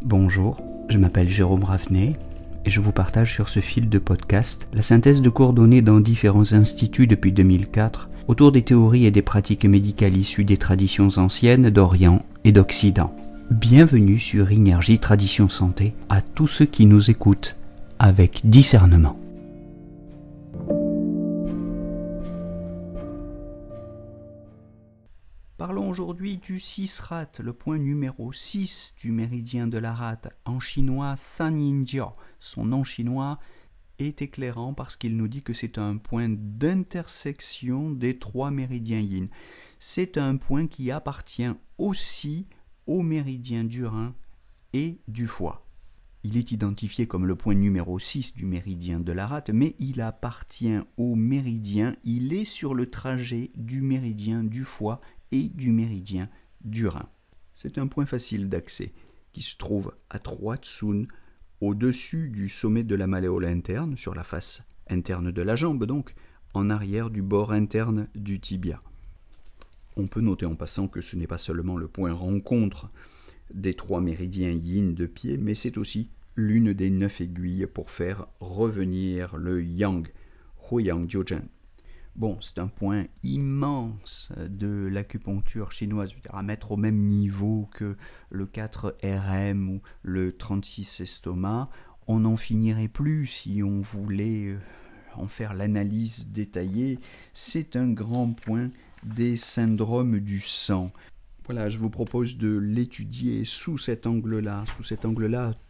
Bonjour, je m'appelle Jérôme Ravenet et je vous partage sur ce fil de podcast la synthèse de cours donnés dans différents instituts depuis 2004 autour des théories et des pratiques médicales issues des traditions anciennes d'Orient et d'Occident. Bienvenue sur Énergie Tradition Santé à tous ceux qui nous écoutent avec discernement. Parlons aujourd'hui du 6 rat, le point numéro 6 du méridien de la rate, en chinois Sanninjiao. Son nom chinois est éclairant parce qu'il nous dit que c'est un point d'intersection des trois méridiens yin. C'est un point qui appartient aussi au méridien du rein et du foie. Il est identifié comme le point numéro 6 du méridien de la rate, mais il appartient au méridien, il est sur le trajet du méridien du foie et du méridien du rein. C'est un point facile d'accès qui se trouve à 3 tsun au-dessus du sommet de la malléole interne, sur la face interne de la jambe donc, en arrière du bord interne du tibia. On peut noter en passant que ce n'est pas seulement le point rencontre des 3 méridiens yin de pied, mais c'est aussi l'une des 9 aiguilles pour faire revenir le yang, Huiyang Jiuzhen. Bon, c'est un point immense de l'acupuncture chinoise, à mettre au même niveau que le 4RM ou le 36 estomac. On n'en finirait plus si on voulait en faire l'analyse détaillée. C'est un grand point des syndromes du sang. Voilà, je vous propose de l'étudier sous cet angle-là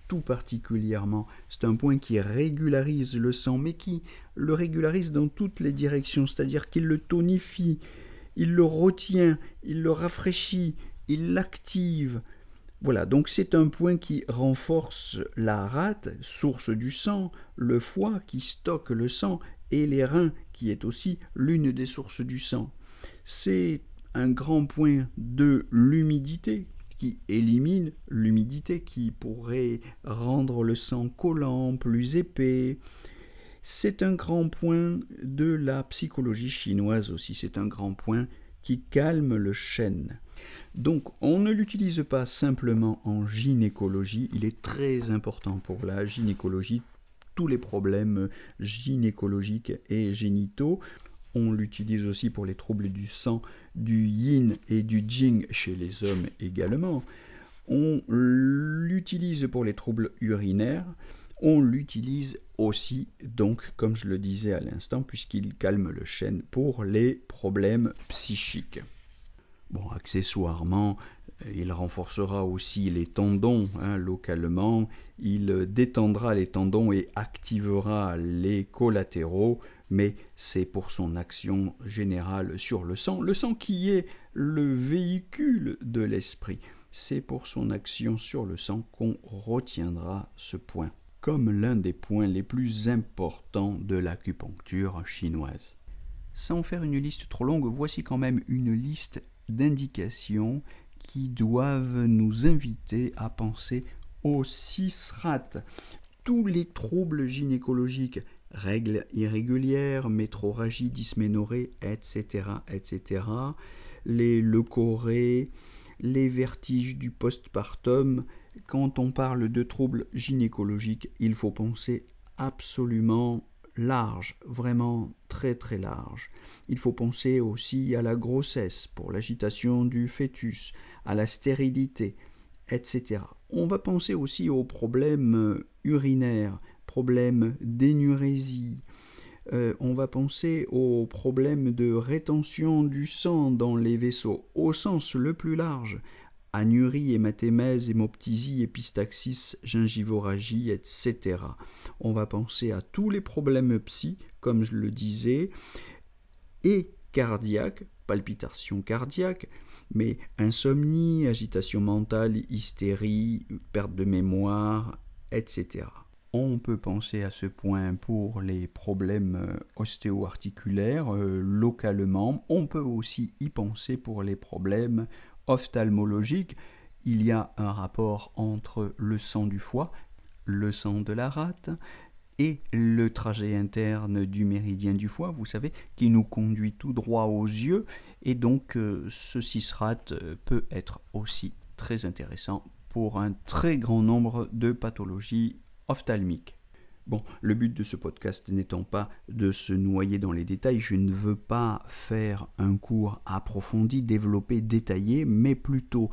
tout particulièrement. C'est un point qui régularise le sang, mais qui le régularise dans toutes les directions, c'est-à-dire qu'il le tonifie, il le retient, il le rafraîchit, il l'active. Voilà, donc c'est un point qui renforce la rate, source du sang, le foie qui stocke le sang, et les reins, qui est aussi l'une des sources du sang. C'est un grand point de l'humidité qui élimine l'humidité, qui pourrait rendre le sang collant, plus épais. C'est un grand point de la psychologie chinoise aussi, c'est un grand point qui calme le chêne. Donc on ne l'utilise pas simplement en gynécologie, il est très important pour la gynécologie, tous les problèmes gynécologiques et génitaux. On l'utilise aussi pour les troubles du sang, du yin et du jing chez les hommes également. On l'utilise pour les troubles urinaires. On l'utilise aussi, donc, comme je le disais à l'instant, puisqu'il calme le chêne pour les problèmes psychiques. Bon, accessoirement, il renforcera aussi les tendons localement. Il détendra les tendons et activera les collatéraux, mais c'est pour son action générale sur le sang qui est le véhicule de l'esprit. C'est pour son action sur le sang qu'on retiendra ce point comme l'un des points les plus importants de l'acupuncture chinoise. Sans faire une liste trop longue, voici quand même une liste d'indications qui doivent nous inviter à penser aux 6 rats. Tous les troubles gynécologiques, règles irrégulières, métrorragie, dysménorrhée, etc., les leucorrhées, les vertiges du postpartum. Quand on parle de troubles gynécologiques, il faut penser absolument large, vraiment très très large. Il faut penser aussi à la grossesse, pour l'agitation du fœtus, à la stérilité, etc. On va penser aussi aux problèmes urinaires, problèmes d'énurésie. On va penser aux problèmes de rétention du sang dans les vaisseaux, au sens le plus large. Anurie, hématémèse, hémoptysie, épistaxis, gingivorragie, etc. On va penser à tous les problèmes psy, comme je le disais, et cardiaques, palpitations cardiaques, mais insomnie, agitation mentale, hystérie, perte de mémoire, etc. On peut penser à ce point pour les problèmes ostéo-articulaires localement. On peut aussi y penser pour les problèmes ophtalmologiques. Il y a un rapport entre le sang du foie, le sang de la rate et le trajet interne du méridien du foie, vous savez, qui nous conduit tout droit aux yeux. Et donc ce 6 rat peut être aussi très intéressant pour un très grand nombre de pathologies ophtalmiques. Bon, le but de ce podcast n'étant pas de se noyer dans les détails, je ne veux pas faire un cours approfondi, développé, détaillé, mais plutôt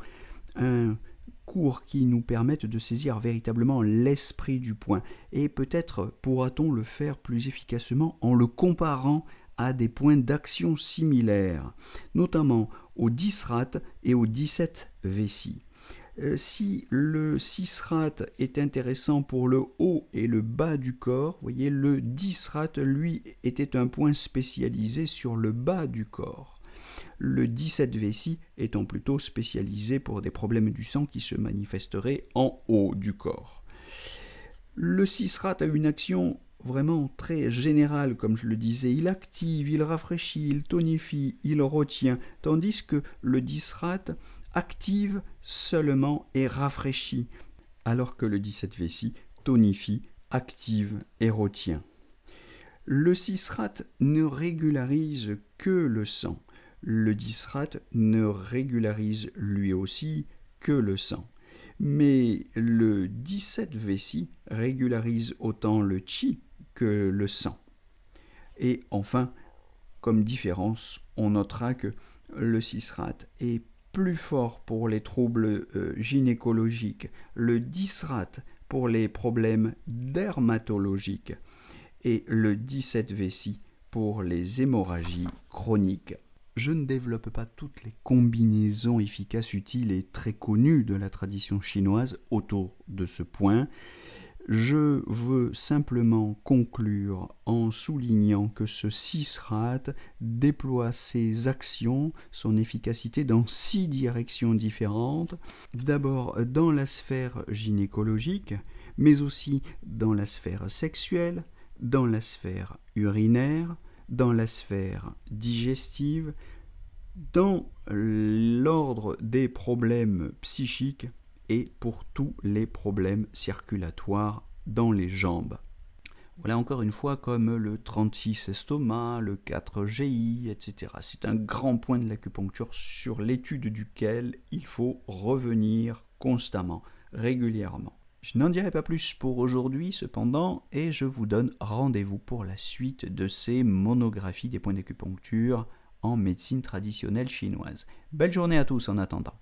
un cours qui nous permette de saisir véritablement l'esprit du point. Et peut-être pourra-t-on le faire plus efficacement en le comparant à des points d'action similaires, notamment au 10 rate et au 17 vessie. Si le 6 rate est intéressant pour le haut et le bas du corps, vous voyez, le 10 rate, lui, était un point spécialisé sur le bas du corps. Le 17 vessie étant plutôt spécialisé pour des problèmes du sang qui se manifesteraient en haut du corps. Le 6 rate a une action vraiment très générale, comme je le disais. Il active, il rafraîchit, il tonifie, il retient, tandis que le 10 rate active seulement et rafraîchit, alors que le 17 vessie tonifie, active et retient. Le 6 rate ne régularise que le sang. Le 10 rate ne régularise lui aussi que le sang. Mais le 17 vessie régularise autant le qi que le sang. Et enfin, comme différence, on notera que le 6 rate est plus fort pour les troubles gynécologiques, le 10 rate pour les problèmes dermatologiques et le 17 vessie pour les hémorragies chroniques. Je ne développe pas toutes les combinaisons efficaces, utiles et très connues de la tradition chinoise autour de ce point. Je veux simplement conclure en soulignant que ce 6 rate déploie ses actions, son efficacité dans 6 directions différentes. D'abord dans la sphère gynécologique, mais aussi dans la sphère sexuelle, dans la sphère urinaire, dans la sphère digestive, dans l'ordre des problèmes psychiques et pour tous les problèmes circulatoires dans les jambes. Voilà encore une fois comme le 36 estomac, le 4 GI, etc. C'est un grand point de l'acupuncture sur l'étude duquel il faut revenir constamment, régulièrement. Je n'en dirai pas plus pour aujourd'hui cependant et je vous donne rendez-vous pour la suite de ces monographies des points d'acupuncture en médecine traditionnelle chinoise. Belle journée à tous en attendant.